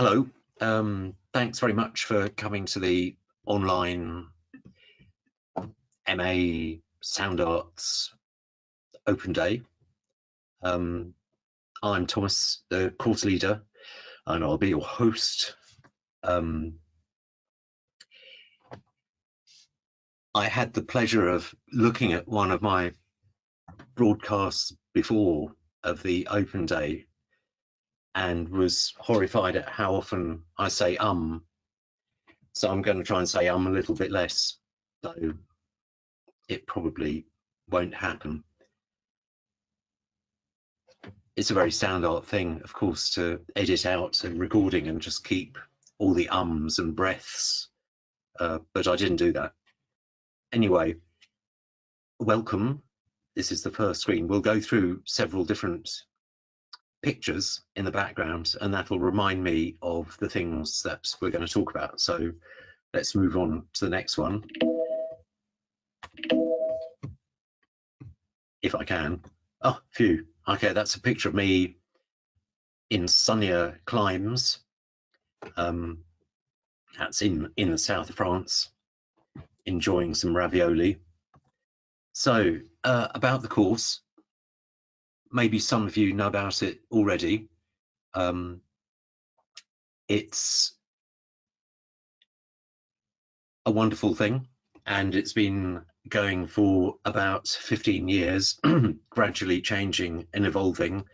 Hello, thanks very much for coming to the online MA Sound Arts Open Day. I'm Thomas, the course leader, and I'll be your host. I had the pleasure of looking at one of my broadcasts before of the Open Day and was horrified at how often I say so I'm going to try and say a little bit less, though it probably won't happen. It's a very sound art thing, of course, to edit out a recording and just keep all the ums and breaths, but I didn't do that. Anyway, welcome. This is the first screen. We'll go through several different pictures in the background, and that will remind me of the things that we're going to talk about. So let's move on to the next one, if I can. Oh, phew. Okay, that's a picture of me in sunnier climes. That's in the south of France, enjoying some ravioli. So about the course, maybe some of you know about it already. It's a wonderful thing, and it's been going for about 15 years, gradually changing and evolving,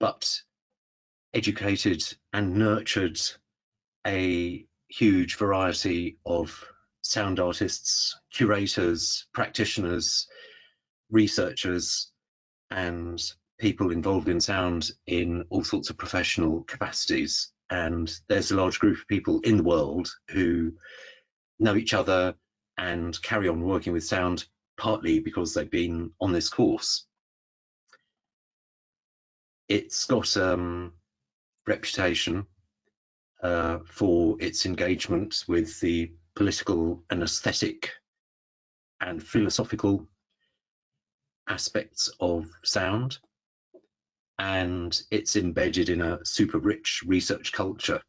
but educated and nurtured a huge variety of sound artists, curators, practitioners, researchers, and people involved in sound in all sorts of professional capacities. And there's a large group of people in the world who know each other and carry on working with sound, partly because they've been on this course. It's got reputation for its engagement with the political and aesthetic and philosophical aspects of sound, and it's embedded in a super rich research culture.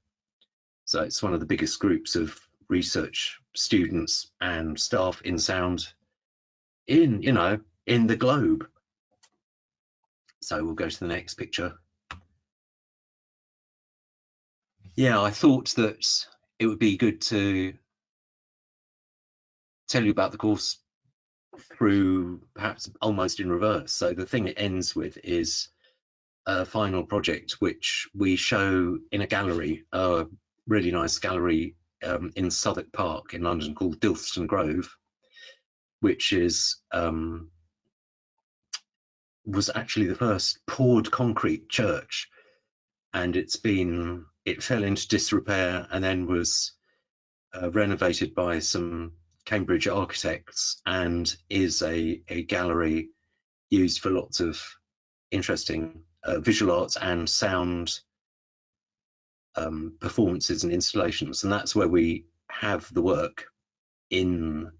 So it's one of the biggest groups of research students and staff in sound in the globe. So we'll go to the next picture. Yeah, I thought that it would be good to tell you about the course through perhaps almost in reverse. So the thing it ends with is a final project which we show in a gallery, a really nice gallery in Southwark Park in London called Dilston Grove, which is was actually the first poured concrete church, and it fell into disrepair and then was renovated by some Cambridge architects, and is a gallery used for lots of interesting visual arts and sound performances and installations. And that's where we have the work in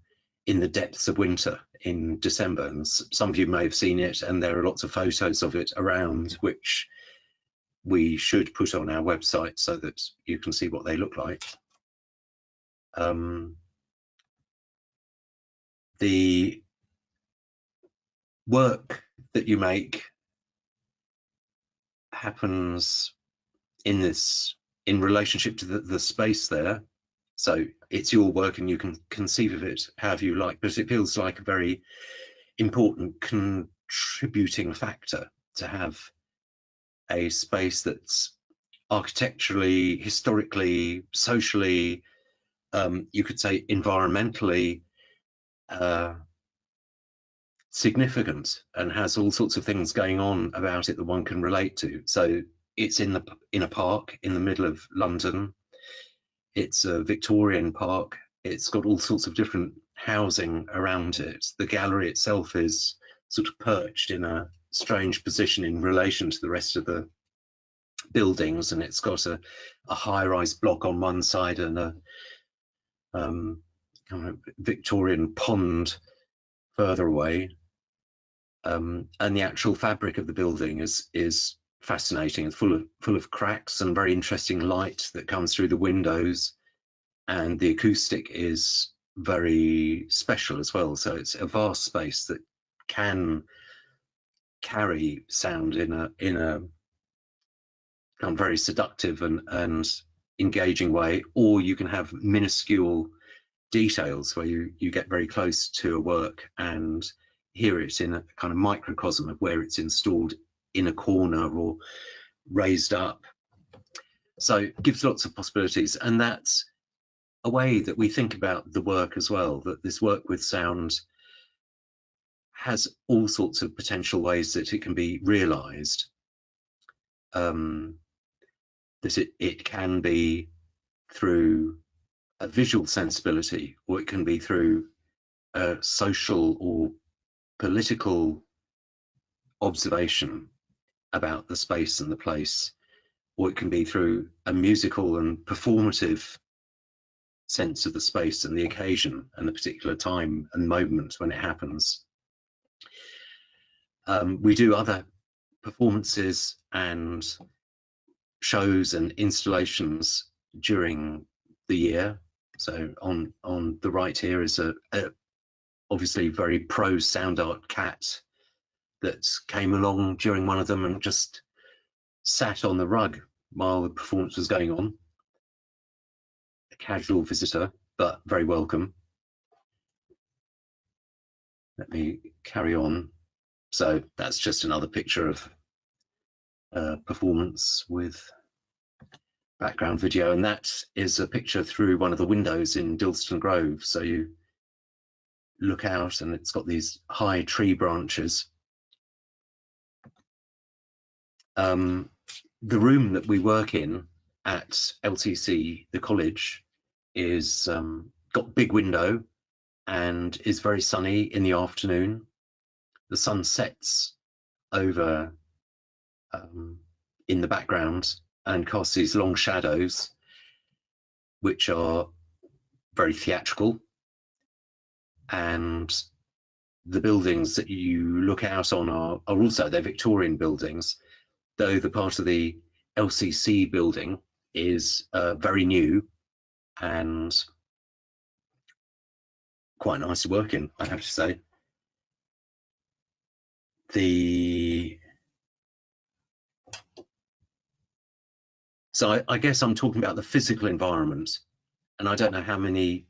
the depths of winter in December. And some of you may have seen it, and there are lots of photos of it around, which we should put on our website so that you can see what they look like. The work that you make happens in relationship to the space there. So it's your work and you can conceive of it however you like, but it feels like a very important contributing factor to have a space that's architecturally, historically, socially, you could say environmentally significant, and has all sorts of things going on about it that one can relate to. So it's in a park in the middle of London. It's a Victorian park. It's got all sorts of different housing around it. The gallery itself is sort of perched in a strange position in relation to the rest of the buildings, and it's got a high-rise block on one side and a kind of Victorian pond further away. And the actual fabric of the building is fascinating. It's full of cracks and very interesting light that comes through the windows, and the acoustic is very special as well. So it's a vast space that can carry sound in a kind of very seductive and engaging way, or you can have minuscule details where you get very close to a work and hear it in a kind of microcosm of where it's installed in a corner or raised up. So it gives lots of possibilities, and that's a way that we think about the work as well, that this work with sound has all sorts of potential ways that it can be realized. That it can be through a visual sensibility, or it can be through a social or political observation about the space and the place, or it can be through a musical and performative sense of the space and the occasion and the particular time and moment when it happens. We do other performances and shows and installations during the year. So on the right here is a obviously very pro sound art cat that came along during one of them and just sat on the rug while the performance was going on. A casual visitor, but very welcome. Let me carry on. So that's just another picture of performance with background video, and that is a picture through one of the windows in Dilston Grove. So you look out and it's got these high tree branches. The room that we work in at LTC, the college, is got a big window and is very sunny in the afternoon. The sun sets over in the background and casts these long shadows, which are very theatrical. And the buildings that you look out on are also, they're Victorian buildings, though the part of the LCC building is very new and quite nice to work in, I have to say. So I guess I'm talking about the physical environment, and I don't know how many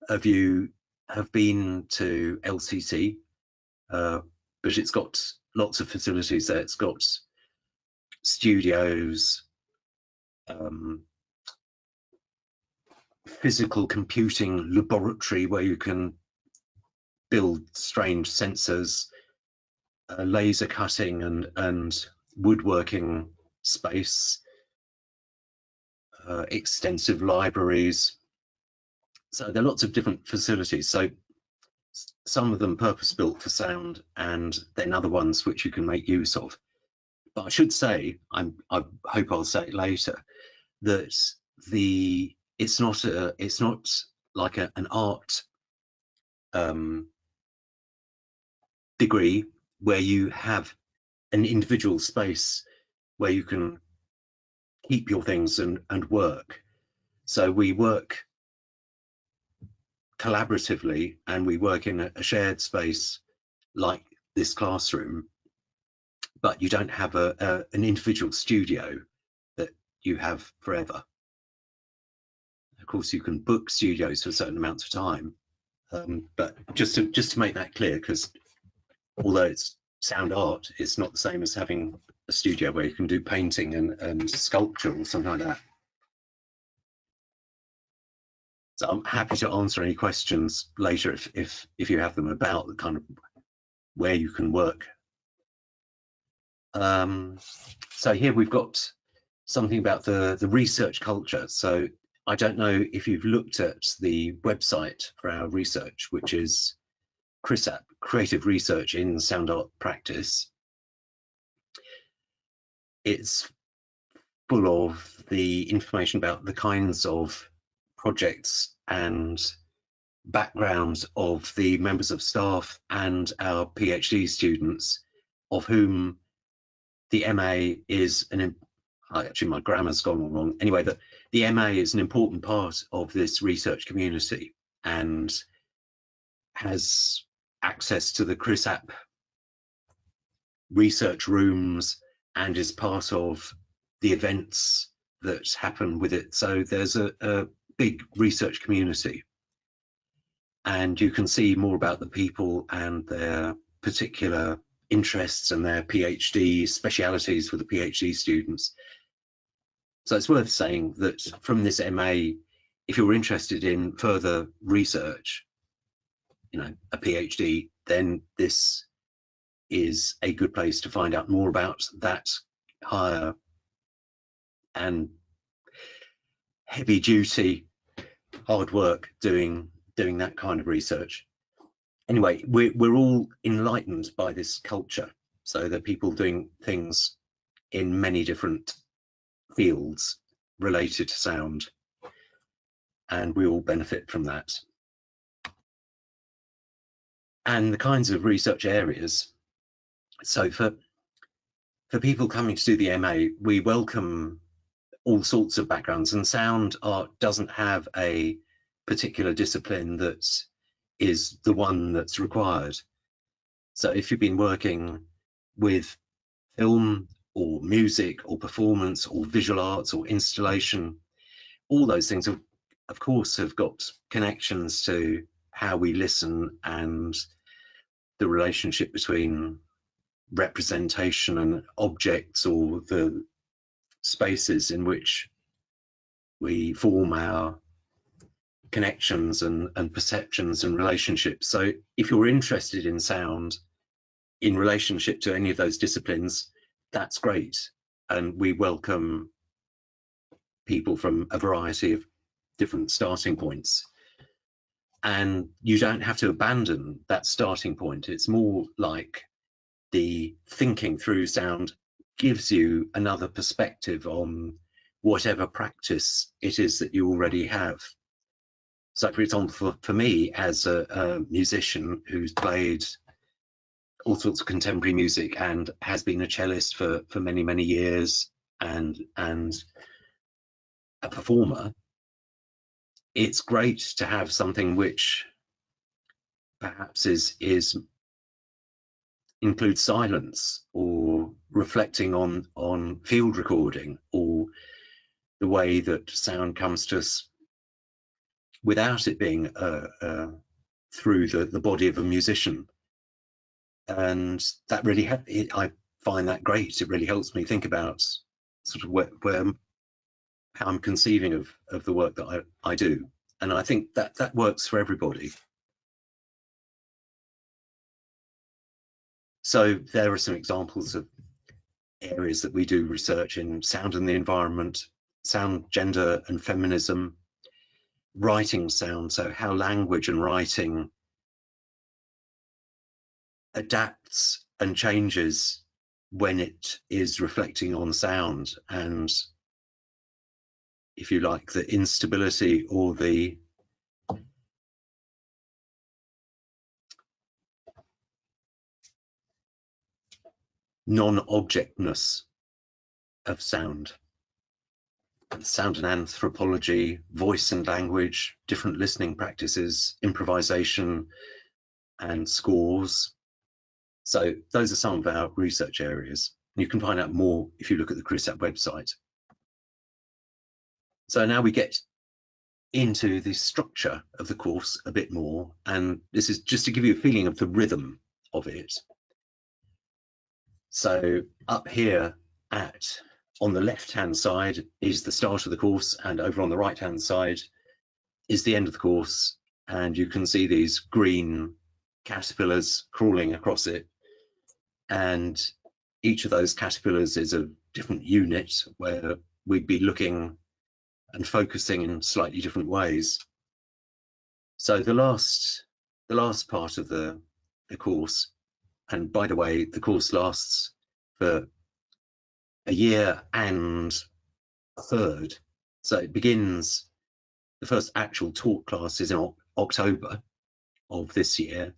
of you have been to LCC, but it's got lots of facilities there. It's got studios, physical computing laboratory where you can build strange sensors, laser cutting and woodworking space, extensive libraries. So there are lots of different facilities. So some of them purpose-built for sound, and then other ones which you can make use of. But I should say, I hope I'll say it later, that it's not like an art degree where you have an individual space where you can keep your things and work. So we work collaboratively, and we work in a shared space like this classroom, but you don't have an individual studio that you have forever. Of course, you can book studios for certain amounts of time, but just to make that clear, because although it's sound art, it's not the same as having a studio where you can do painting and sculpture or something like that. So I'm happy to answer any questions later if you have them about the kind of where you can work. So here we've got something about the research culture. So I don't know if you've looked at the website for our research, which is CRISAP, Creative Research in Sound Art Practice. It's full of the information about the kinds of projects and backgrounds of the members of staff and our PhD students, of whom the MA is actually my grammar's gone wrong. Anyway, the MA is an important part of this research community and has access to the CRISAP research rooms and is part of the events that happen with it. So there's a big research community, and you can see more about the people and their particular interests and their PhD specialities for the PhD students. So it's worth saying that from this MA, if you're interested in further research, a PhD, then this is a good place to find out more about that higher and heavy duty hard work doing that kind of research. Anyway, we're all enlightened by this culture. So there are people doing things in many different fields related to sound, and we all benefit from that. And the kinds of research areas. So for people coming to do the MA, we welcome all sorts of backgrounds, and sound art doesn't have a particular discipline that is the one that's required. So if you've been working with film or music or performance or visual arts or installation, all those things of course have got connections to how we listen and the relationship between representation and objects, or the spaces in which we form our connections and perceptions and relationships. So if you're interested in sound in relationship to any of those disciplines, that's great, and we welcome people from a variety of different starting points. And you don't have to abandon that starting point. It's more like the thinking through sound gives you another perspective on whatever practice it is that you already have. So for example, for me as a musician who's played all sorts of contemporary music and has been a cellist for many, many years, and a performer, it's great to have something which perhaps includes silence, or reflecting on field recording, or the way that sound comes to us without it being through the body of a musician. And that really I find that great. It really helps me think about sort of how I'm conceiving of the work that I do, and I think that works for everybody. So there are some examples of areas that we do research in: sound and the environment, sound, gender and feminism, writing sound, so how language and writing adapts and changes when it is reflecting on sound, and if you like, the instability or the non-objectness of sound. Sound and anthropology, voice and language, different listening practices, improvisation and scores. So those are some of our research areas. You can find out more if you look at the CRISAP website. So now we get into the structure of the course a bit more, and this is just to give you a feeling of the rhythm of it. So up here on the left-hand side is the start of the course, and over on the right-hand side is the end of the course, and you can see these green caterpillars crawling across it, and each of those caterpillars is a different unit where we'd be looking and focusing in slightly different ways. So the last part of the course, and by the way, the course lasts for a year and a third. So it begins, the first actual talk class is in October of this year,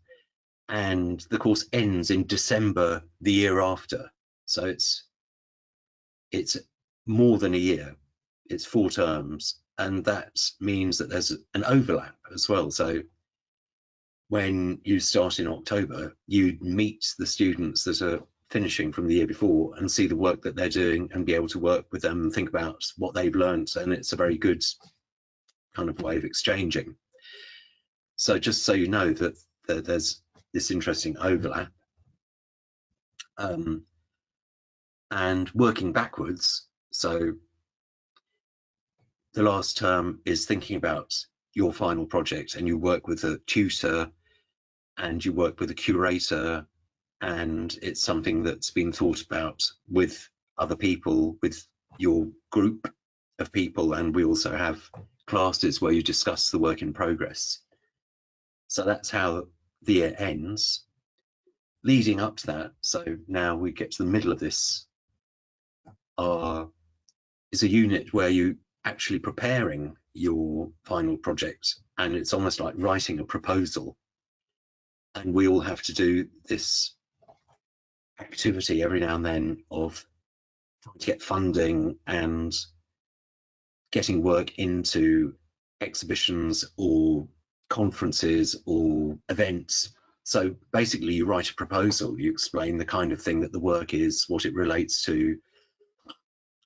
and the course ends in December the year after. So it's it's more than a year. It's 4 terms, and that means that there's an overlap as well. So when you start in October, you meet the students that are finishing from the year before and see the work that they're doing and be able to work with them and think about what they've learned. And it's a very good kind of way of exchanging. So just so you know that there's this interesting overlap. And working backwards, so the last term is thinking about your final project, and you work with a tutor and you work with a curator, and it's something that's been thought about with other people, with your group of people, and we also have classes where you discuss the work in progress. So that's how the year ends. Leading up to that, so now we get to the middle of this, is a unit where you actually preparing your final project, and it's almost like writing a proposal, and we all have to do this activity every now and then of trying to get funding and getting work into exhibitions or conferences or events. So basically you write a proposal, you explain the kind of thing that the work is, what it relates to,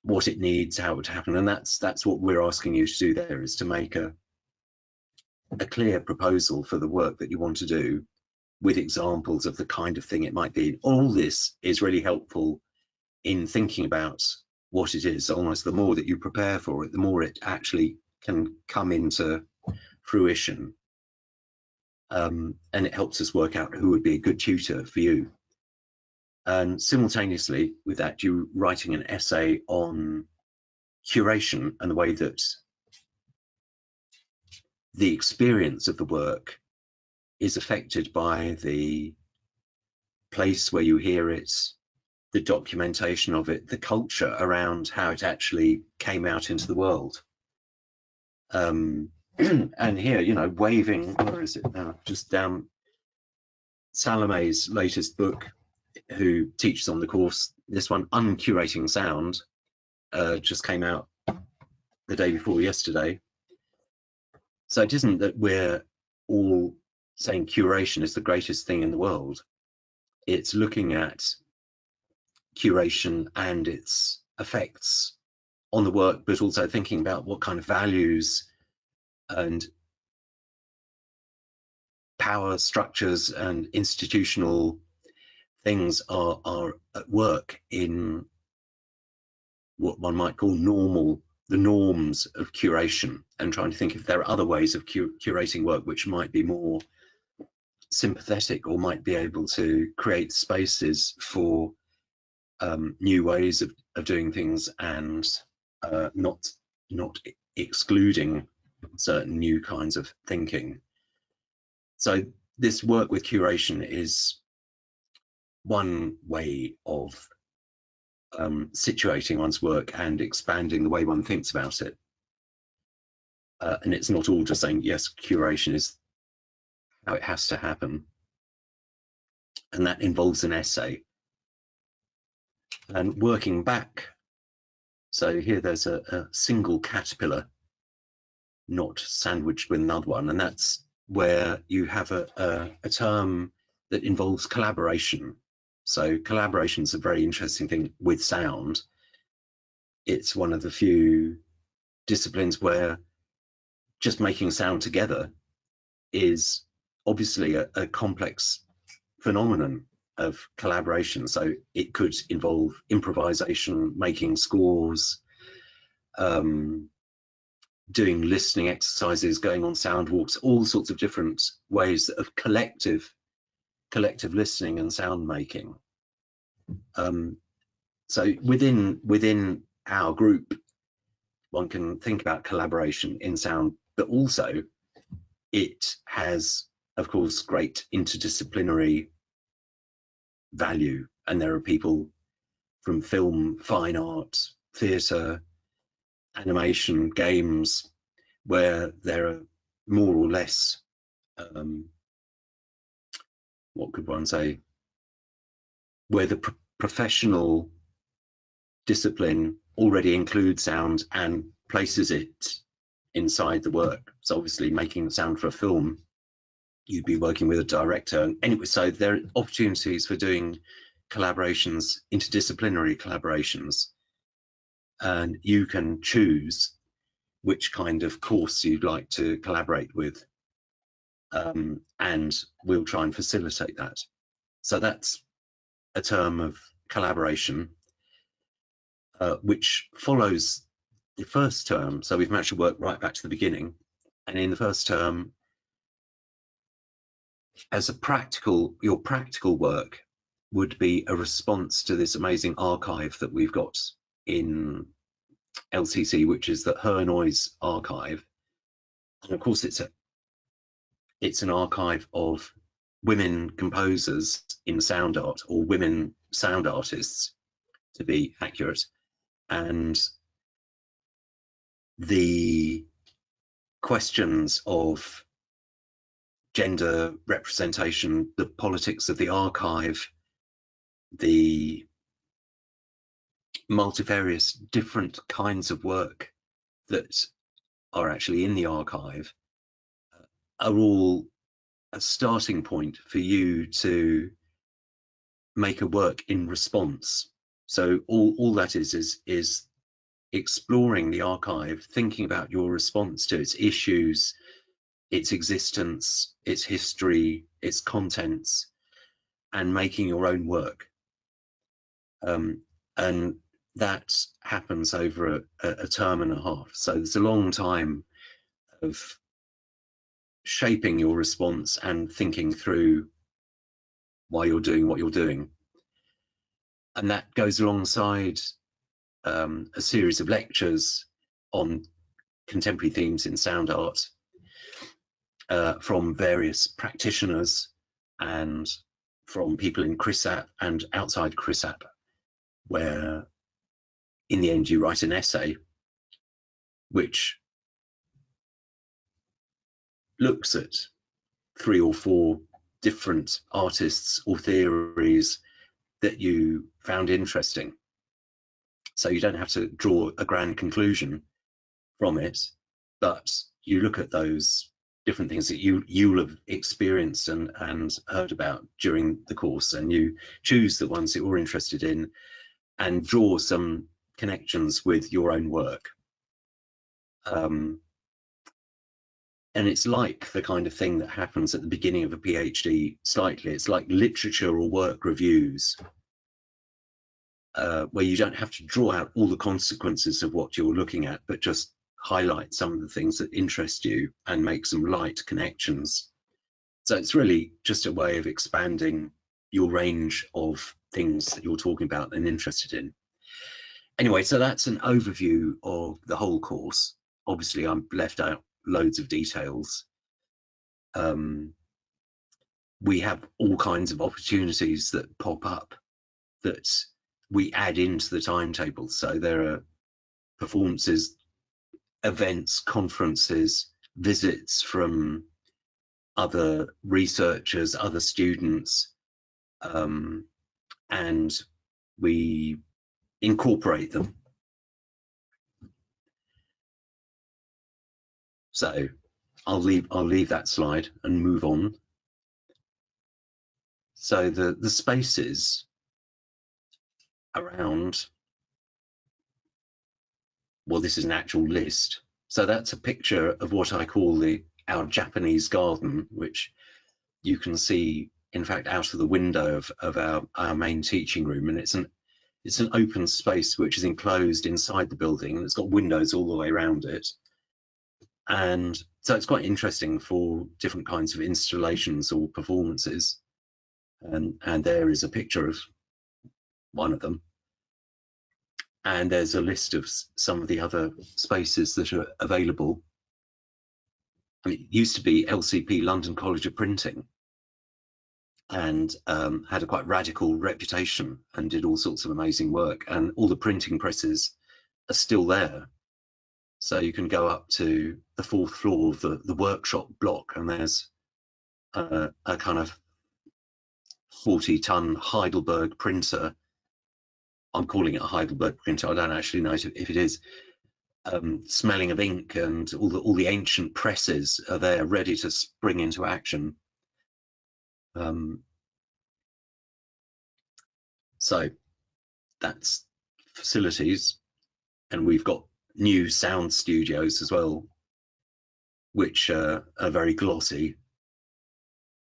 what it needs, how it would happen, and that's what we're asking you to do there, is to make a clear proposal for the work that you want to do, with examples of the kind of thing it might be. All this is really helpful in thinking about what it is. Almost the more that you prepare for it, the more it actually can come into fruition, and it helps us work out who would be a good tutor for you. And simultaneously with that, you're writing an essay on curation and the way that the experience of the work is affected by the place where you hear it, the documentation of it, the culture around how it actually came out into the world. And here, you know, waving, where is it now? Just down, Salome's latest book, who teaches on the course, this one, Uncurating Sound, just came out the day before yesterday. So it isn't that we're all saying curation is the greatest thing in the world. It's looking at curation and its effects on the work, but also thinking about what kind of values and power structures and institutional things are at work in what one might call the norms of curation, and trying to think if there are other ways of curating work which might be more sympathetic, or might be able to create spaces for new ways of doing things, and not excluding certain new kinds of thinking. So this work with curation is one way of situating one's work and expanding the way one thinks about it. And it's not all just saying, yes, curation is how it has to happen. And that involves an essay. And working back, so here there's a single caterpillar not sandwiched with another one, and that's where you have a term that involves collaboration. So collaboration is a very interesting thing with sound. It's one of the few disciplines where just making sound together is obviously a complex phenomenon of collaboration. So it could involve improvisation, making scores, doing listening exercises, going on sound walks, all sorts of different ways of collective listening and sound making. So within our group, one can think about collaboration in sound, but also it has, of course, great interdisciplinary value. And there are people from film, fine art, theatre, animation, games, where there are more or less, what could one say, where the professional discipline already includes sound and places it inside the work. So obviously making the sound for a film, you'd be working with a director. And anyway, so there are opportunities for doing collaborations, interdisciplinary collaborations, and you can choose which kind of course you'd like to collaborate with, and we'll try and facilitate that. So that's a term of collaboration, which follows the first term. So we've managed to work right back to the beginning. And in the first term, as a practical, your practical work would be a response to this amazing archive that we've got in LCC, which is the Her-Noise archive. And of course, it's an archive of women composers in sound art, or women sound artists, to be accurate. And the questions of gender representation, the politics of the archive, the multifarious different kinds of work that are actually in the archive, are all a starting point for you to make a work in response. So all that is exploring the archive, thinking about your response to its issues, its existence, its history, its contents, and making your own work. And that happens over a term and a half. So it's a long time of shaping your response and thinking through why you're doing what you're doing. And that goes alongside a series of lectures on contemporary themes in sound art from various practitioners and from people in CRISAP and outside CRISAP, where in the end you write an essay which looks at 3 or 4 different artists or theories that you found interesting. So you don't have to draw a grand conclusion from it, but you look at those different things that you'll have experienced and heard about during the course, and you choose the ones that you're interested in and draw some connections with your own work. And it's like the kind of thing that happens at the beginning of a PhD slightly. It's like literature or work reviews, where you don't have to draw out all the consequences of what you're looking at, but just highlight some of the things that interest you and make some light connections. So it's really just a way of expanding your range of things that you're talking about and interested in. Anyway, so that's an overview of the whole course. Obviously, I've left out loads of details. We have all kinds of opportunities that pop up that we add into the timetable. So there are performances, events, conferences, visits from other researchers, other students, and we incorporate them. So I'll leave that slide and move on. So the spaces around, well, this is an actual list. So that's a picture of what I call our Japanese garden, which you can see, in fact, out of the window of our main teaching room. And it's an open space which is enclosed inside the building, and it's got windows all the way around it. And so it's quite interesting for different kinds of installations or performances. And there is a picture of one of them. And there's a list of some of the other spaces that are available. I mean, it used to be LCP, London College of Printing, and had a quite radical reputation and did all sorts of amazing work. And all the printing presses are still there. So you can go up to the 4th floor of the workshop block, and there's a kind of 40-ton Heidelberg printer I'm calling it a Heidelberg printer. I don't actually know if it is. Smelling of ink, and all the ancient presses are there ready to spring into action. So that's facilities, and we've got new sound studios as well, which are very glossy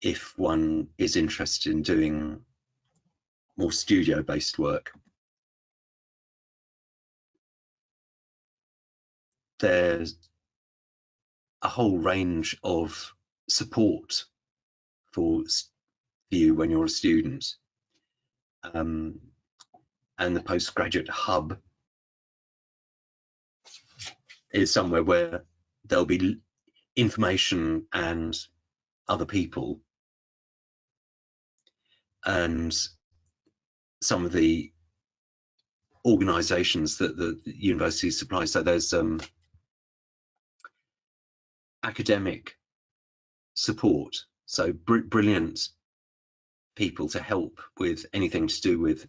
if one is interested in doing more studio-based work. There's a whole range of support for you when you're a student, and the Postgraduate Hub is somewhere where there'll be information and other people, and some of the organizations that the university supplies. So there's academic support, so brilliant people to help with anything to do with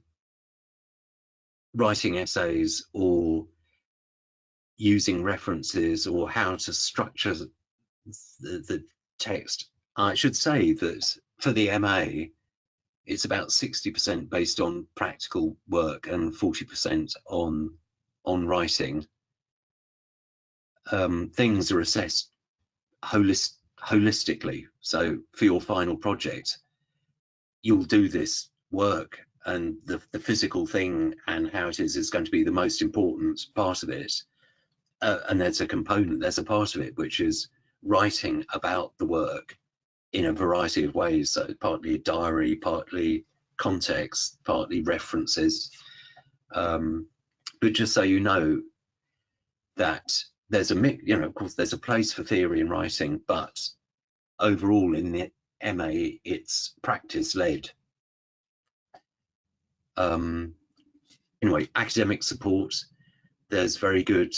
writing essays or using references or how to structure the text. I should say that for the MA, it's about 60% based on practical work and 40% on writing. Things are assessed holistically. So for your final project, you'll do this work, and the physical thing and how it is going to be the most important part of it. And there's a part of it which is writing about the work in a variety of ways. So partly a diary, partly context, partly references. But just so you know that there's a mix, you know, of course there's a place for theory in writing, but overall in the MA it's practice led. Anyway, academic support, there's very good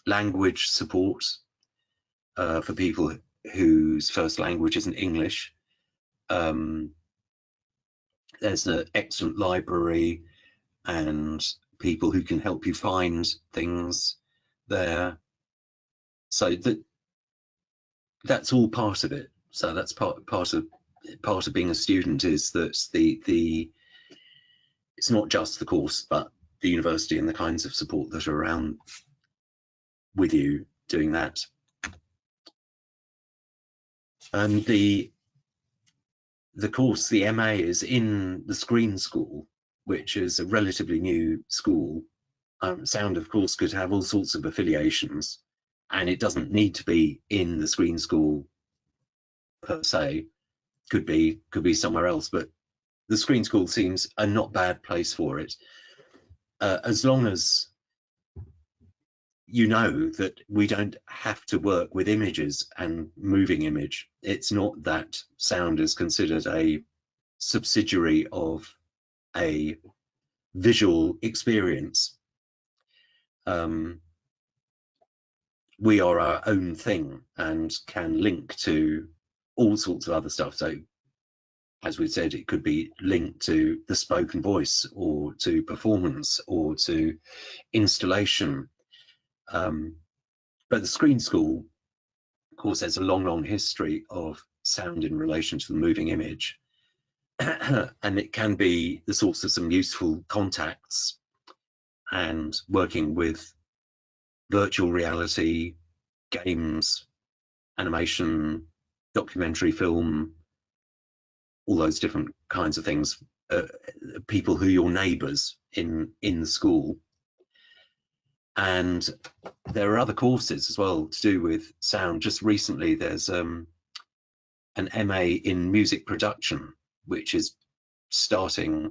language support for people whose first language isn't English. There's an excellent library and people who can help you find things there. So that's all part of it. So that's part of being a student, is that it's not just the course, but the university and the kinds of support that are around with you doing that. And the course, the MA, is in the Screen School, which is a relatively new school. Sound, of course, could have all sorts of affiliations, and it doesn't need to be in the Screen School per se. Could be somewhere else, but the Screen School seems a not bad place for it, as long as you know that we don't have to work with images and moving image. It's not that sound is considered a subsidiary of a visual experience. We are our own thing and can link to all sorts of other stuff. So as we said, it could be linked to the spoken voice or to performance or to installation. But the Screen School, of course, there's a long history of sound in relation to the moving image. And it can be the source of some useful contacts, and working with virtual reality, games, animation, documentary film, all those different kinds of things, people who are your neighbours in the school. And there are other courses as well to do with sound. Just recently there's an MA in music production, which is starting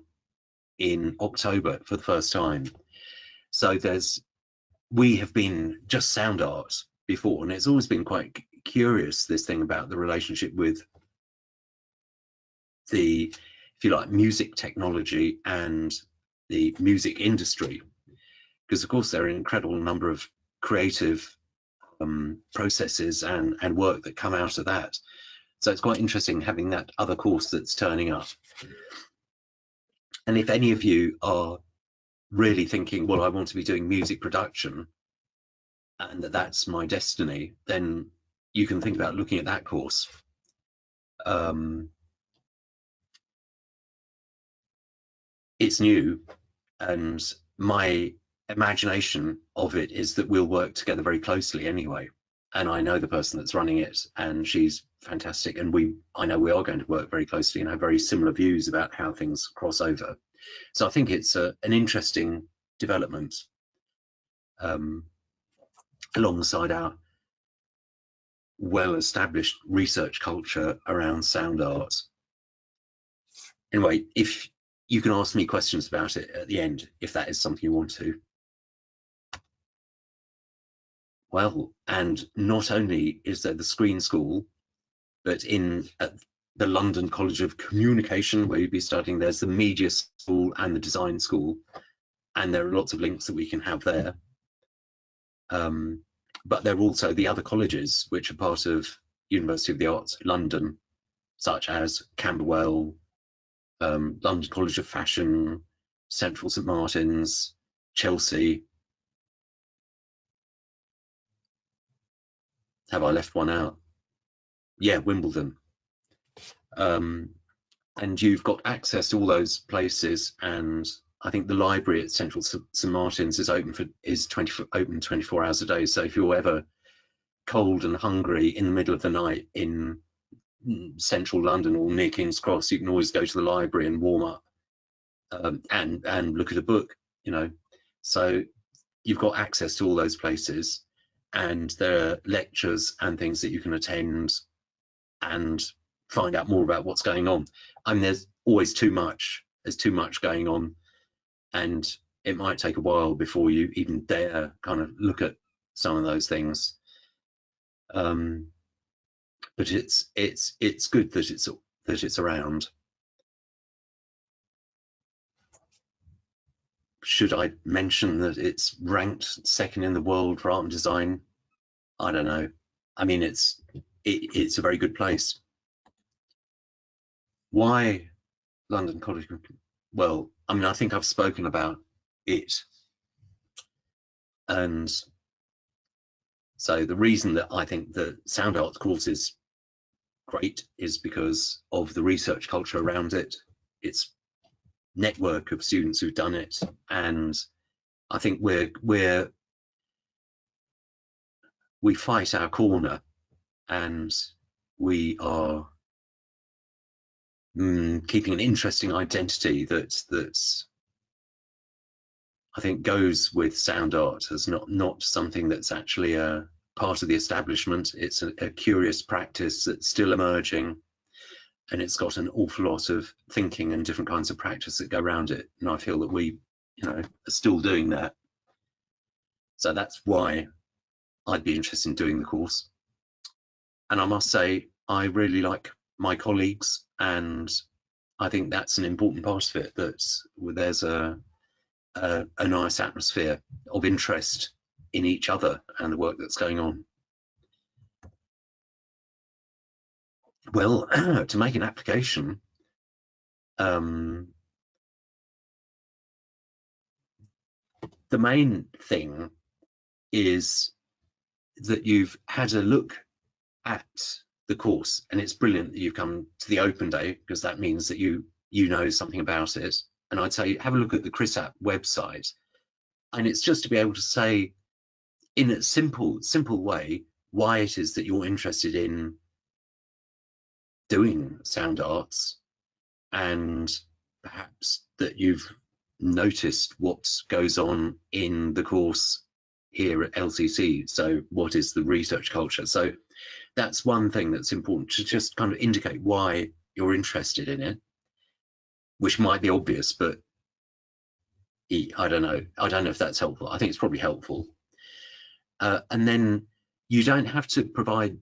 in October for the first time. So we have been just sound art before, and it's always been quite curious, this thing about the relationship with the, if you like, music technology and the music industry, because of course there are an incredible number of creative processes and work that come out of that. So it's quite interesting having that other course that's turning up. And if any of you are really thinking, well, I want to be doing music production and that's my destiny, then you can think about looking at that course. It's new, and my imagination of it is that we'll work together very closely anyway. And I know the person that's running it, and she's fantastic. And I know we are going to work very closely and have very similar views about how things cross over. So I think it's an interesting development alongside our well-established research culture around sound art. Anyway, if you can ask me questions about it at the end, if that is something you want to. Well, and not only is there the Screen School, but at the London College of Communication, where you'd be studying, there's the Media School and the Design School, and there are lots of links that we can have there. But there are also the other colleges which are part of University of the Arts London, such as Camberwell, London College of Fashion, Central St Martin's, Chelsea. Have I left one out? Yeah, Wimbledon. And you've got access to all those places, and I think the library at Central St Martin's is open 24 hours a day. So if you're ever cold and hungry in the middle of the night in central London or near King's Cross, you can always go to the library and warm up and look at a book, you know. So you've got access to all those places, and there are lectures and things that you can attend and find out more about what's going on. I mean, there's always too much. There's too much going on, and it might take a while before you even dare kind of look at some of those things. But it's good that it's around. Should I mention that it's ranked second in the world for art and design? I don't know. I mean, it's a very good place. Why London College? Well, I mean, I think I've spoken about it. And so the reason that I think the sound arts course is great is because of the research culture around it. It's network of students who've done it, and I think we fight our corner, and we are keeping an interesting identity that's I think goes with sound art as not something that's actually a part of the establishment. It's a curious practice that's still emerging, and it's got an awful lot of thinking and different kinds of practice that go around it. And I feel that we, are still doing that. So that's why I'd be interested in doing the course. And I must say, I really like my colleagues, and I think that's an important part of it, that there's a nice atmosphere of interest in each other and the work that's going on. Well, to make an application, the main thing is that you've had a look at the course, and it's brilliant that you've come to the open day, because that means that you know something about it. And I'd say have a look at the ChrisApp website, and it's just to be able to say in a simple way why it is that you're interested in doing sound arts, and perhaps that you've noticed what goes on in the course here at LCC. So what is the research culture? So that's one thing that's important, to just kind of indicate why you're interested in it, which might be obvious, but I don't know if that's helpful. I think it's probably helpful. And then you don't have to provide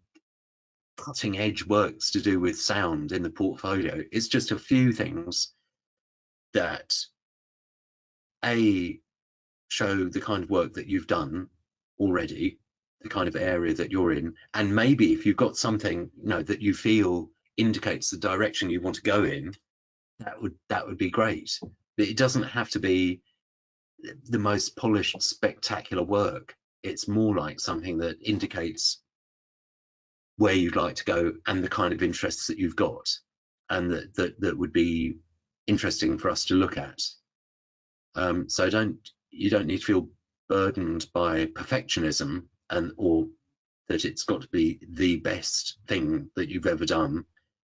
cutting edge works to do with sound in the portfolio. It's just a few things that show the kind of work that you've done already, the kind of area that you're in, and maybe if you've got something that you feel indicates the direction you want to go in, that would be great. It doesn't have to be the most polished, spectacular work. It's more like something that indicates where you'd like to go and the kind of interests that you've got, and that would be interesting for us to look at. So you don't need to feel burdened by perfectionism or that it's got to be the best thing that you've ever done.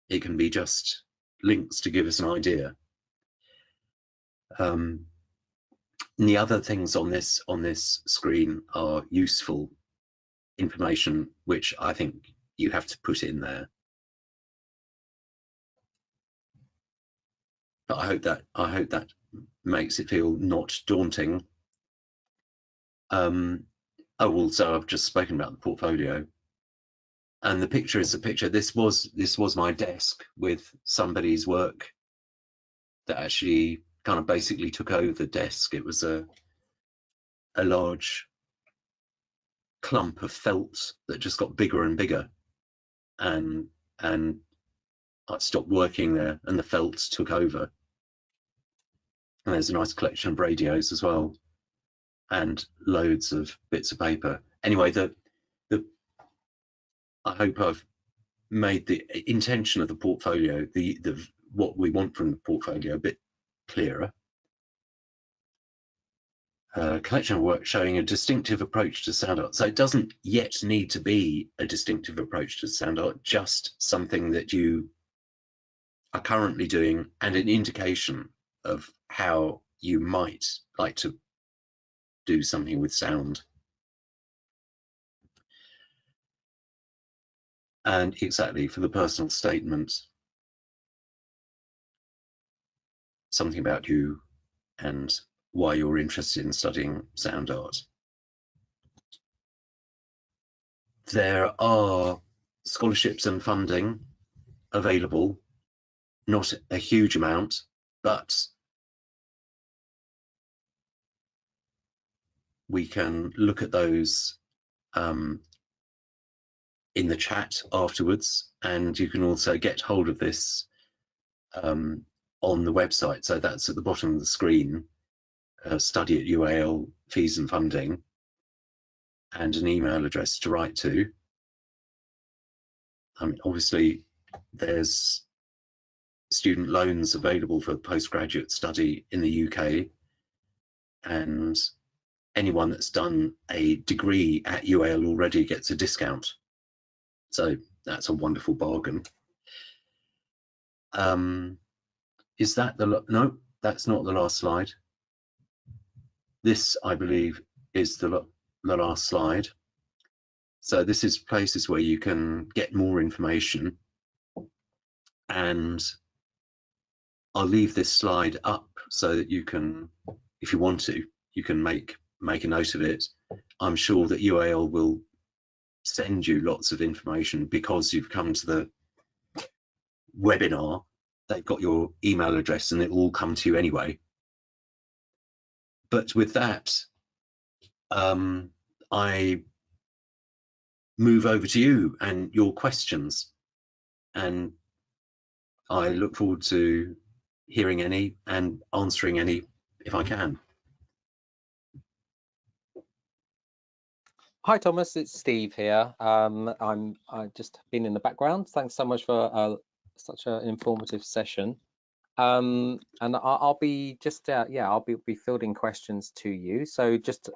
It can be just links to give us an idea. And the other things on this screen are useful information, which I think you have to put in there. But I hope that makes it feel not daunting. Also, I've just spoken about the portfolio, and the picture is a picture. This was my desk with somebody's work that actually kind of basically took over the desk. It was a large clump of felt that just got bigger and bigger, and I stopped working there and the felt took over. And there's a nice collection of radios as well, and loads of bits of paper. Anyway, I hope I've made the intention of the portfolio, what we want from the portfolio, a bit clearer. Collection of work showing a distinctive approach to sound art. So it doesn't yet need to be a distinctive approach to sound art, just something that you are currently doing and an indication of how you might like to do something with sound. And exactly, for the personal statement, something about you and why you're interested in studying sound art. There are scholarships and funding available, not a huge amount, but we can look at those in the chat afterwards, and you can also get hold of this on the website. So that's at the bottom of the screen, study at UAL fees and funding, and an email address to write to. Obviously, there's student loans available for postgraduate study in the UK, and anyone that's done a degree at UAL already gets a discount. So that's a wonderful bargain. Is that no, that's not the last slide. This, I believe, is the last slide. So this is places where you can get more information, and I'll leave this slide up so that you can, if you want to, you can make a note of it. I'm sure that UAL will send you lots of information because you've come to the webinar. They've got your email address and it will all come to you anyway. But with that, I move over to you and your questions, and I look forward to hearing any and answering any if I can. Hi Thomas, it's Steve here. I've just been in the background. Thanks so much for such an informative session. And I'll be just I'll be fielding questions to you. So just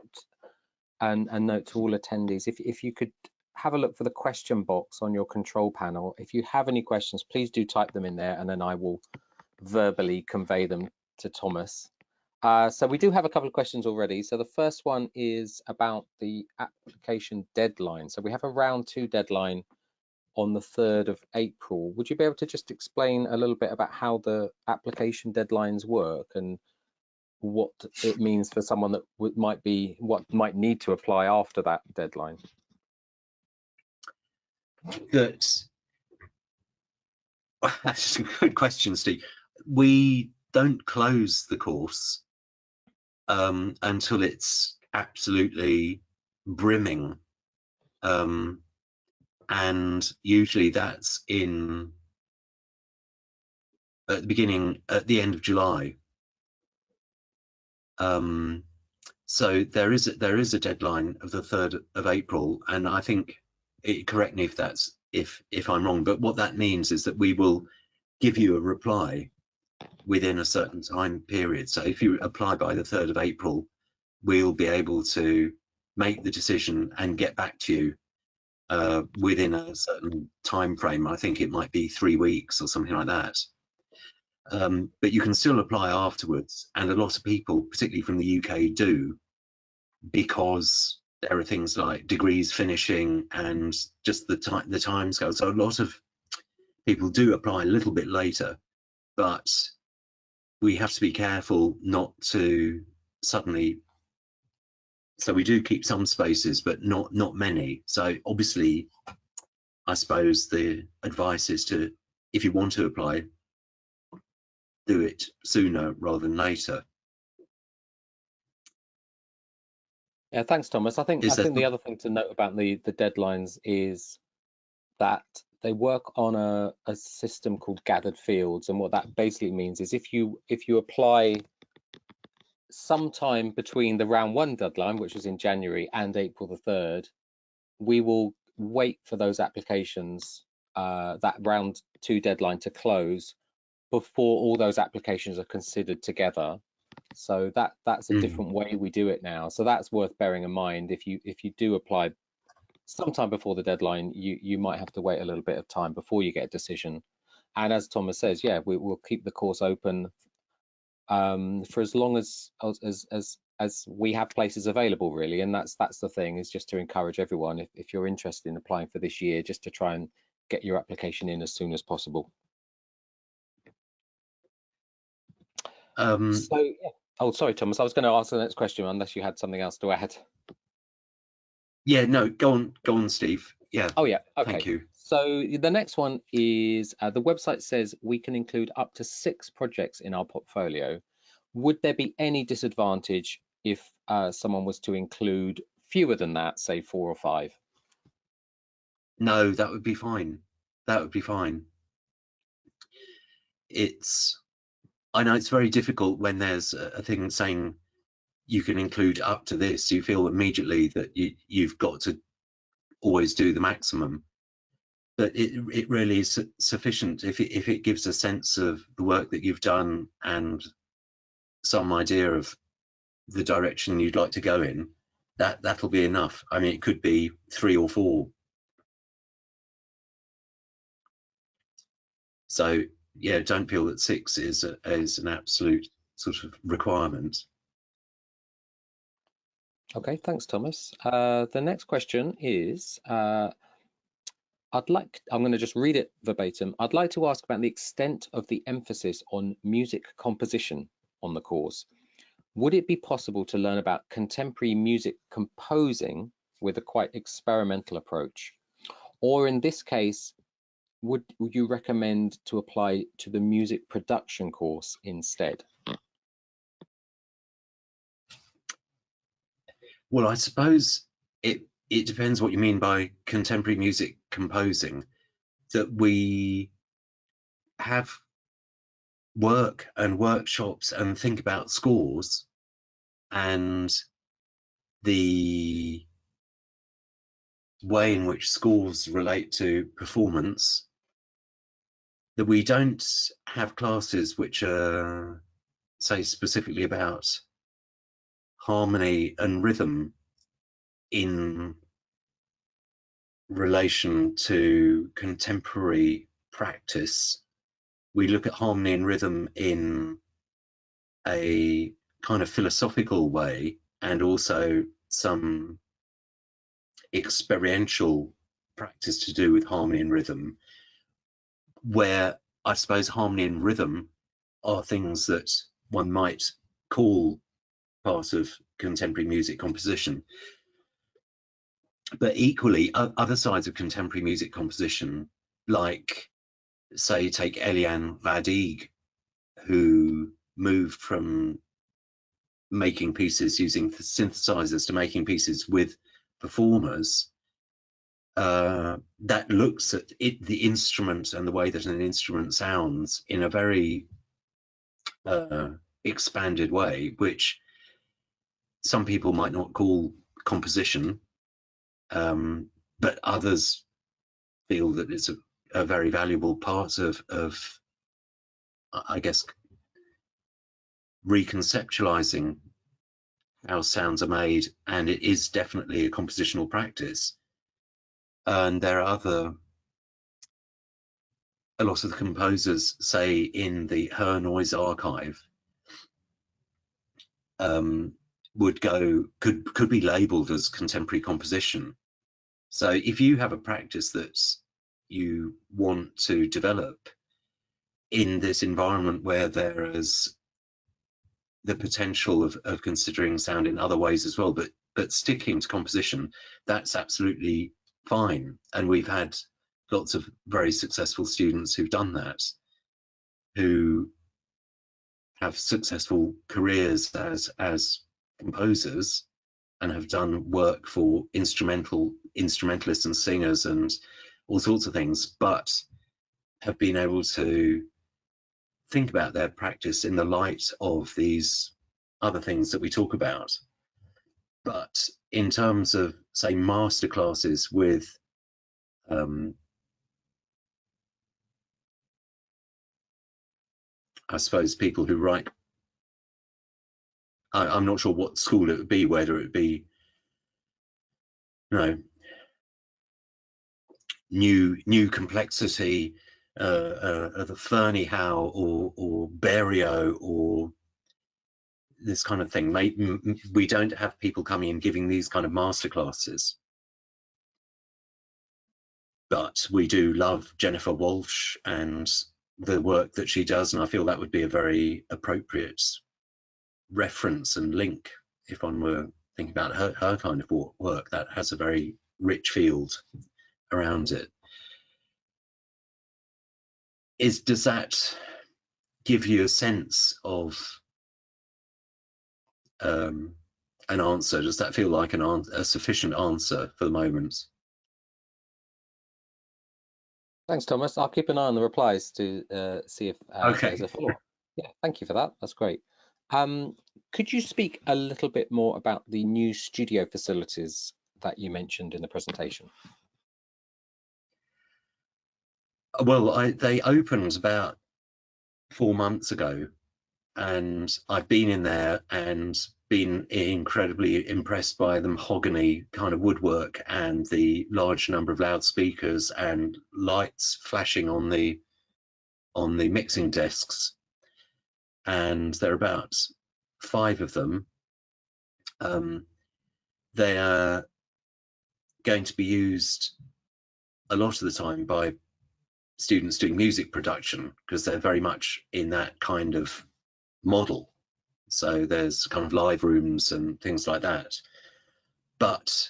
a note to all attendees, if you could have a look for the question box on your control panel. If you have any questions, please do type them in there, and then I will verbally convey them to Thomas. So we do have a couple of questions already. So the first one is about the application deadline. So we have a round 2 deadline on the 3rd of April. Would you be able to just explain a little bit about how the application deadlines work and what it means for someone that might need to apply after that deadline? That's a good question, Steve. We don't close the course until it's absolutely brimming, and usually that's at the end of July. So there is a deadline of the 3rd of April, and I think, correct me if I'm wrong, but what that means is that we will give you a reply within a certain time period. So if you apply by the 3rd of April, we'll be able to make the decision and get back to you within a certain time frame. I think it might be 3 weeks or something like that. But you can still apply afterwards, and a lot of people, particularly from the UK, do, because there are things like degrees finishing and just the time scale. So a lot of people do apply a little bit later, but we have to be careful not to suddenly. So we do keep some spaces, but not many. So obviously, I suppose the advice is to, if you want to apply, do it sooner rather than later. Yeah, thanks, Thomas. I think the other thing to note about the deadlines is that they work on a system called gathered fields, and what that basically means is if you apply sometime between the round 1 deadline, which is in January, and April the 3rd, we will wait for those applications, that round 2 deadline to close before all those applications are considered together. So that's a different way we do it now. So that's worth bearing in mind. If you do apply sometime before the deadline, you might have to wait a little bit of time before you get a decision. And as Thomas says, yeah, we'll keep the course open for as long as we have places available, really. And that's the thing, is just to encourage everyone, if you're interested in applying for this year, just to try and get your application in as soon as possible. So yeah. Oh, sorry, Thomas, I was going to ask the next question unless you had something else to add. Yeah, no, go on, Steve. Yeah. Oh yeah, okay. Thank you. So the next one is the website says we can include up to 6 projects in our portfolio. Would there be any disadvantage if someone was to include fewer than that, say 4 or 5? No, that would be fine. That would be fine. I know it's very difficult when there's a thing saying you can include up to this. You feel immediately that you've got to always do the maximum. But it really is sufficient if it gives a sense of the work that you've done and some idea of the direction you'd like to go in. That'll be enough. I mean, it could be 3 or 4. So yeah, don't feel that 6 is an absolute sort of requirement. Okay, thanks, Thomas. The next question is, I'm going to just read it verbatim. I'd like to ask about the extent of the emphasis on music composition on the course. Would it be possible to learn about contemporary music composing with a quite experimental approach? Or in this case, would you recommend to apply to the music production course instead? Well, I suppose it depends what you mean by contemporary music composing. That we have work and workshops and think about scores and the way in which scores relate to performance, that we don't have classes which are, say, specifically about harmony and rhythm in relation to contemporary practice. We look at harmony and rhythm in a kind of philosophical way, and also some experiential practice to do with harmony and rhythm, where I suppose harmony and rhythm are things that one might call part of contemporary music composition. But equally, other sides of contemporary music composition, like, say, take Eliane Ladig, who moved from making pieces using synthesizers to making pieces with performers, that looks at the instrument and the way that an instrument sounds in a very expanded way, which some people might not call composition, but others feel that it's a very valuable part of, I guess, reconceptualizing how sounds are made, and it is definitely a compositional practice. And there are a lot of the composers, say in the Her Noise archive, could be labeled as contemporary composition. So if you have a practice that you want to develop in this environment where there is the potential of considering sound in other ways as well, but sticking to composition, that's absolutely fine. And we've had lots of very successful students who've done that, who have successful careers as composers and have done work for instrumentalists and singers and all sorts of things, but have been able to think about their practice in the light of these other things that we talk about. But in terms of, say, masterclasses with I suppose people who write, I'm not sure what school it would be, whether it be, you know, new complexity, the Fernie Howe or Berio or this kind of thing. We don't have people coming and giving these kind of masterclasses, but we do love Jennifer Walsh and the work that she does, and I feel that would be a very appropriate reference and link if one were thinking about her kind of work that has a very rich field around it. Does that give you a sense of an answer? Does that feel like a sufficient answer for the moment? Thanks, Thomas. I'll keep an eye on the replies to see if there's a follow-up. Yeah, thank you for that. That's great. Could you speak a little bit more about the new studio facilities that you mentioned in the presentation? Well, they opened about 4 months ago, and I've been in there and been incredibly impressed by the mahogany kind of woodwork and the large number of loudspeakers and lights flashing on the mixing desks. And there are about 5 of them. They are going to be used a lot of the time by students doing music production, because they're very much in that kind of model. So there's kind of live rooms and things like that. But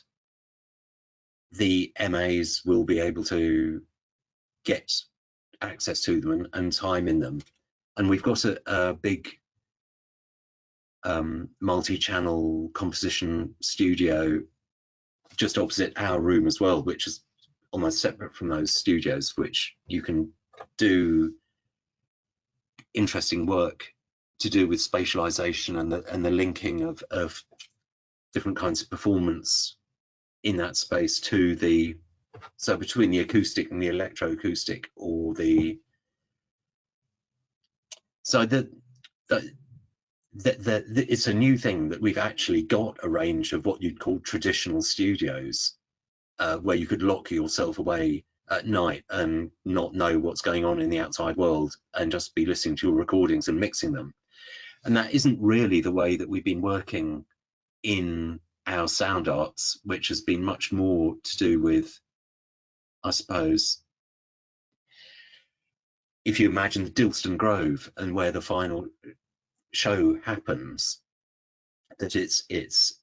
the MAs will be able to get access to them and time in them. And we've got a big multi-channel composition studio just opposite our room as well, which is almost separate from those studios, which you can do interesting work to do with spatialization and the linking of different kinds of performance in that space to the, so between the acoustic and the electroacoustic, or the, so it's a new thing that we've actually got a range of what you'd call traditional studios, where you could lock yourself away at night and not know what's going on in the outside world and just be listening to your recordings and mixing them. And that isn't really the way that we've been working in our sound arts, which has been much more to do with, I suppose, if you imagine the Dilston Grove and where the final show happens, that it's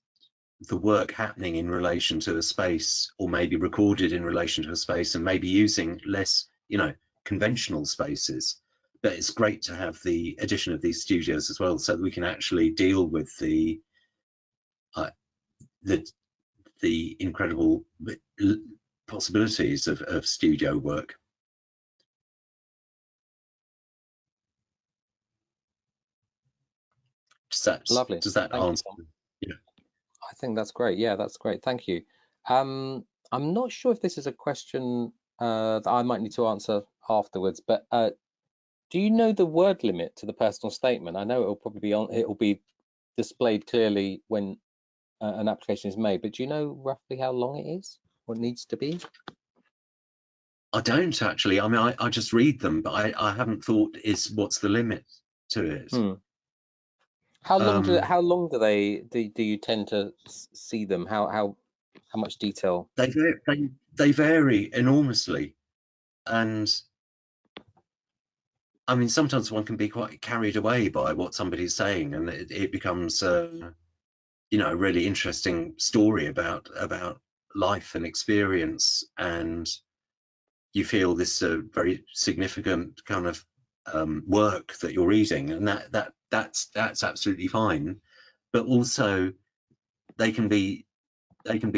the work happening in relation to a space, or maybe recorded in relation to a space, and maybe using less, you know, conventional spaces. But it's great to have the addition of these studios as well, so that we can actually deal with the incredible possibilities of studio work. Does that Lovely. Does that Thank answer? you, Yeah. I think that's great. Yeah, that's great. Thank you. I'm not sure if this is a question that I might need to answer afterwards, but do you know the word limit to the personal statement? I know it'll probably be on, it'll be displayed clearly when an application is made, but do you know roughly how long it is or it needs to be? I don't actually. I mean, I just read them, but I haven't thought is what's the limit to it. How long do you tend to see them? How much detail? They vary enormously, and I mean, sometimes one can be quite carried away by what somebody's saying, and it becomes you know, a really interesting story about life and experience, and you feel this very significant kind of work that you're reading, and that's absolutely fine. But also they can be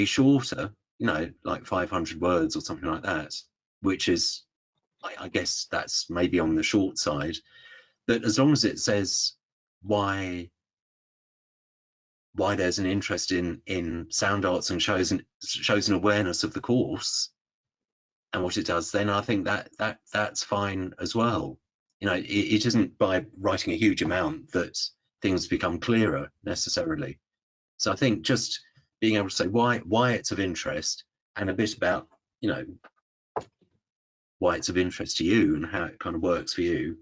shorter, you know, like 500 words or something like that, which is, I guess that's maybe on the short side. But as long as it says why there's an interest in sound arts and shows an awareness of the course and what it does, then I think that's fine as well. You know, it isn't by writing a huge amount that things become clearer necessarily. So I think just being able to say why it's of interest, and a bit about, you know, why it's of interest to you and how it kind of works for you,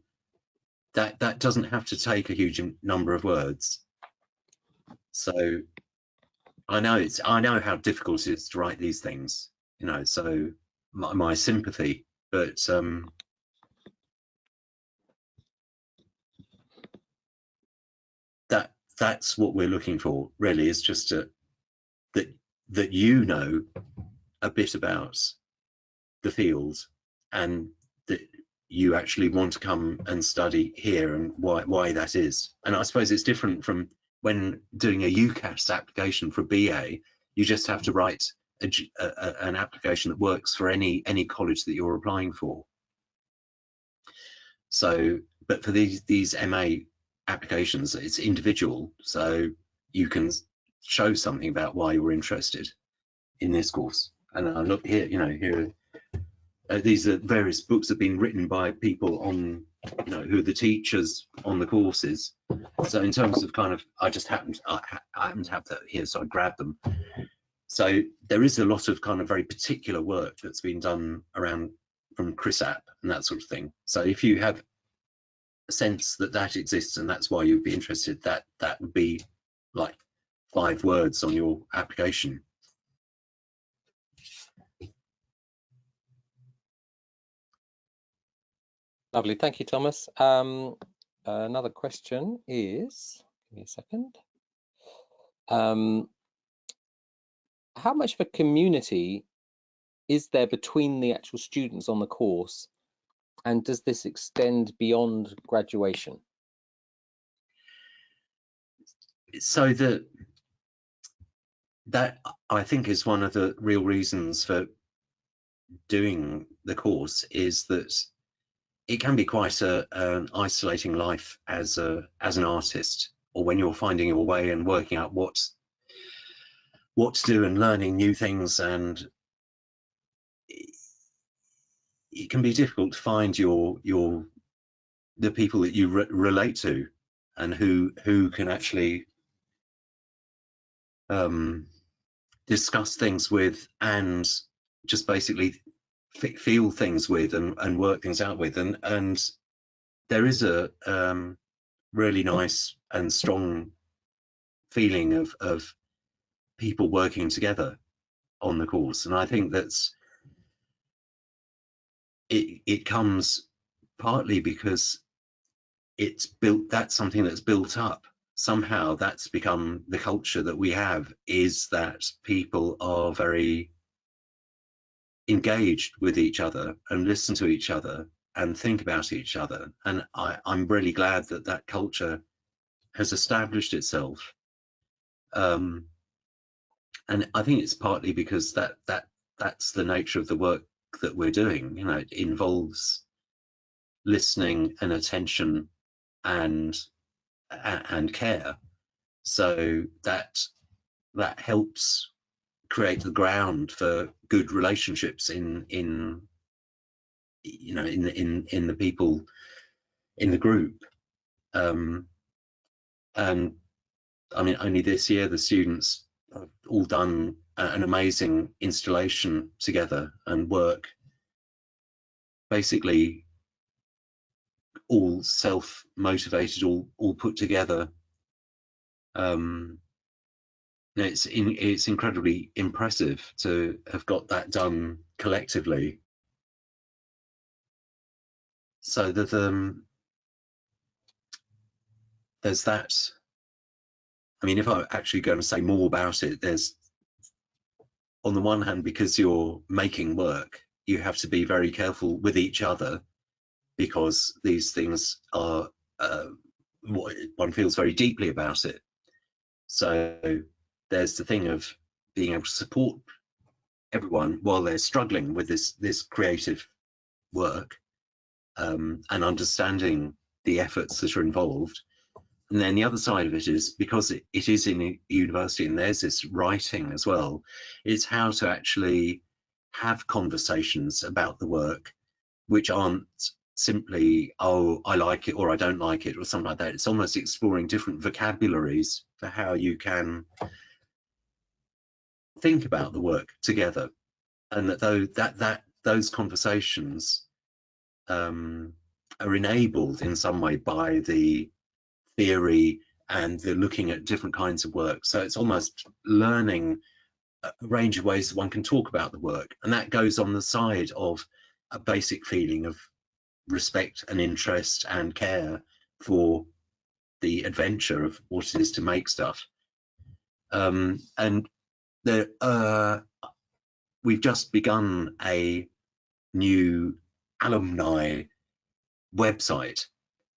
that doesn't have to take a huge number of words. So I know how difficult it is to write these things, you know, so my sympathy, but that's what we're looking for really, is just that you know a bit about the field, and that you actually want to come and study here, and why that is. And I suppose it's different from when doing a UCAS application for a BA. You just have to write an application that works for any college that you're applying for. So, but for these MA applications, it's individual, so you can show something about why you're interested in this course. And I look here, you know, here these are various books that have been written by people on, you know, who are the teachers on the courses. So in terms of kind of, I happen to have that here, so I grabbed them. So there is a lot of kind of very particular work that's been done around from CRISAP and that sort of thing. So if you have a sense that exists and that's why you'd be interested, that would be like 5 words on your application. Lovely, thank you, Thomas. Another question is, give me a second. How much of a community is there between the actual students on the course, and does this extend beyond graduation? So that I think is one of the real reasons for doing the course, is that it can be quite an isolating life as an artist, or when you're finding your way and working out what to do and learning new things, and it can be difficult to find the people that you relate to, and who can actually discuss things with, and just basically feel things with, and work things out with, and there is a really nice and strong feeling of people working together on the course. And I think it comes partly because that's something that's built up. Somehow that's become the culture that we have, is that people are very engaged with each other and listen to each other and think about each other. And I'm really glad that culture has established itself. And I think it's partly because that's the nature of the work that we're doing. You know, it involves listening and attention and care. So that that helps create the ground for good relationships in you know, in the people in the group. And I mean, only this year the students have all done an amazing installation together and work basically all self-motivated, all put together. It's incredibly impressive to have got that done collectively. So that there's that. I mean, if I'm actually going to say more about it, there's, on the one hand, because you're making work, you have to be very careful with each other, because these things are one feels very deeply about it. So there's the thing of being able to support everyone while they're struggling with this creative work, and understanding the efforts that are involved. And then the other side of it is, because it is in a university and there's this writing as well, it's how to actually have conversations about the work, which aren't simply, oh, I like it or I don't like it or something like that. It's almost exploring different vocabularies for how you can think about the work together, and that those conversations are enabled in some way by the theory and the looking at different kinds of work. So it's almost learning a range of ways that one can talk about the work, and that goes on the side of a basic feeling of respect and interest and care for the adventure of what it is to make stuff. And we've just begun a new alumni website.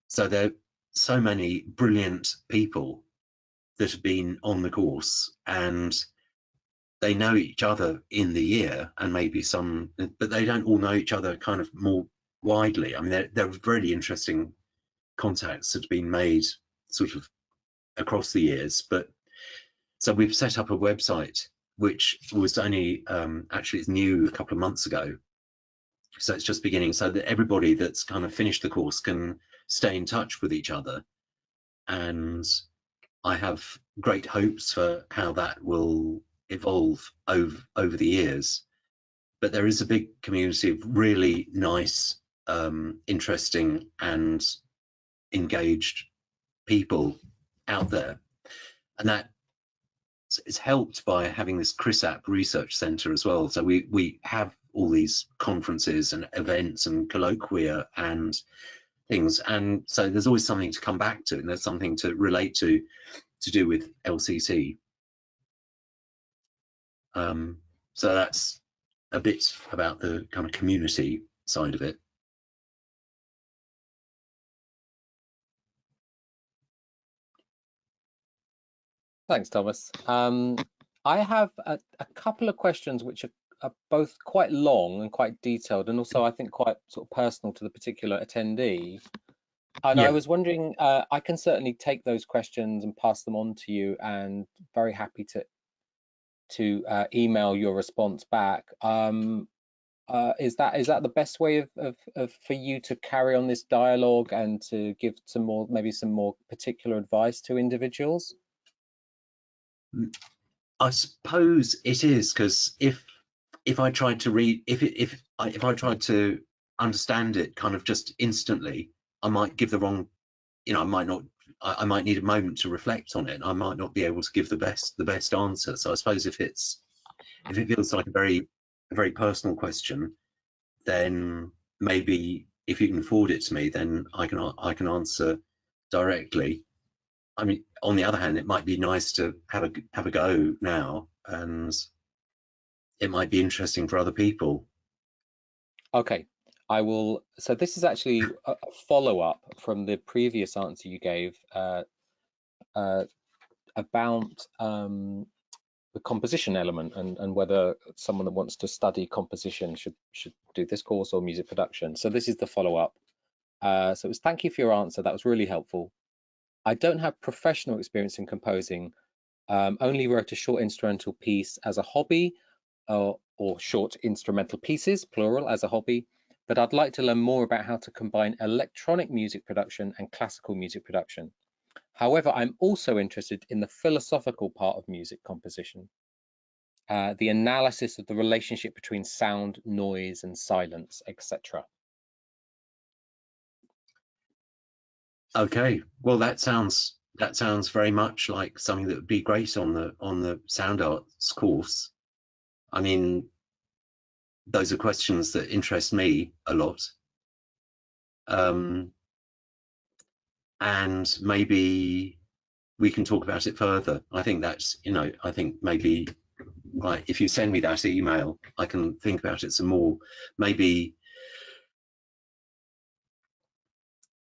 So there are so many brilliant people that have been on the course, and they know each other in the year, and maybe some, but they don't all know each other kind of more widely. I mean, there are really interesting contacts that have been made sort of across the years. But so we've set up a website which was only actually it's new a couple of months ago, so it's just beginning, so that everybody that's kind of finished the course can stay in touch with each other. And I have great hopes for how that will evolve over the years. But there is a big community of really nice, interesting and engaged people out there, and that is helped by having this CRISAP research centre as well. So we have all these conferences and events and colloquia and things, and so there's always something to come back to, and there's something to relate to do with LCT. So that's a bit about the kind of community side of it. Thanks, Thomas. I have a couple of questions which are both quite long and quite detailed, and also I think quite sort of personal to the particular attendee. And Yeah. I was wondering, I can certainly take those questions and pass them on to you, and very happy to email your response back. Is that the best way of for you to carry on this dialogue and to give some more, maybe some more particular advice to individuals? I suppose it is, because if I tried to read, if I tried to understand it kind of just instantly, I might give the wrong, you know, I might not, I might need a moment to reflect on it. I might not be able to give the best answer. So I suppose if it feels like a very personal question, then maybe if you can forward it to me, then I can answer directly. I mean, on the other hand, it might be nice to have a go now, and it might be interesting for other people. Okay, I will. So this is actually a follow-up from the previous answer you gave about the composition element, and whether someone that wants to study composition should do this course or music production. So this is the follow-up. So it was, thank you for your answer. That was really helpful. I don't have professional experience in composing, only wrote a short instrumental piece as a hobby, or short instrumental pieces, plural, as a hobby, but I'd like to learn more about how to combine electronic music production and classical music production. However, I'm also interested in the philosophical part of music composition, the analysis of the relationship between sound, noise, and silence, etc. Okay, well, that sounds very much like something that would be great on the sound arts course. I mean, those are questions that interest me a lot. And maybe we can talk about it further. I think that's, I think maybe, like, if you send me that email, I can think about it some more. Maybe,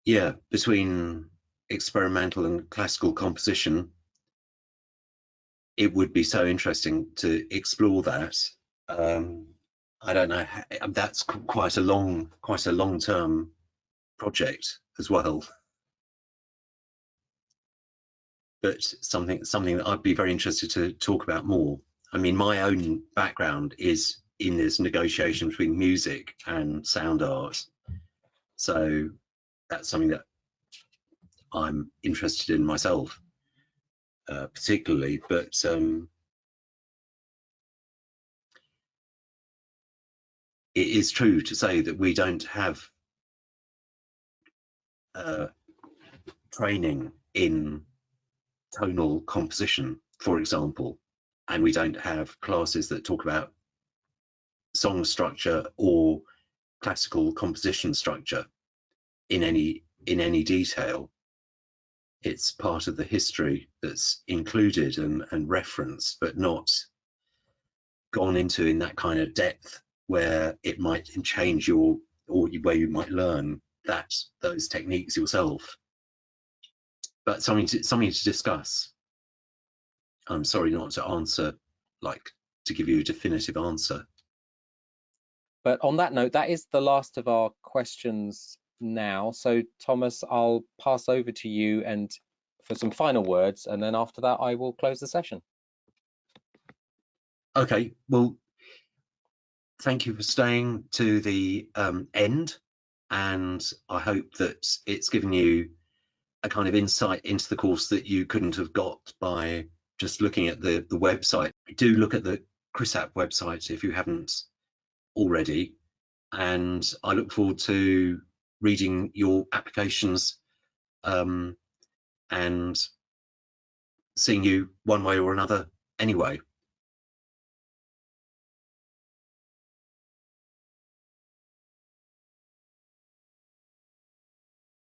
yeah, between experimental and classical composition, it would be so interesting to explore that. I don't know, that's quite a long-term project as well, but something that I'd be very interested to talk about more. I mean, my own background is in this negotiation between music and sound art, so that's something that I'm interested in myself, particularly. But it is true to say that we don't have training in tonal composition, for example, and we don't have classes that talk about song structure or classical composition structure in any detail. It's part of the history that's included and referenced, but not gone into in that kind of depth where it might change or where you might learn those techniques yourself. But something to discuss. I'm sorry not to answer, like, to give you a definitive answer. But on that note, that is the last of our questions now. So Thomas, I'll pass over to you and for some final words, and then after that I will close the session. Okay, well, thank you for staying to the end, and I hope that it's given you a kind of insight into the course that you couldn't have got by just looking at the website. Do look at the ChrisApp website if you haven't already, and I look forward to reading your applications and seeing you one way or another anyway.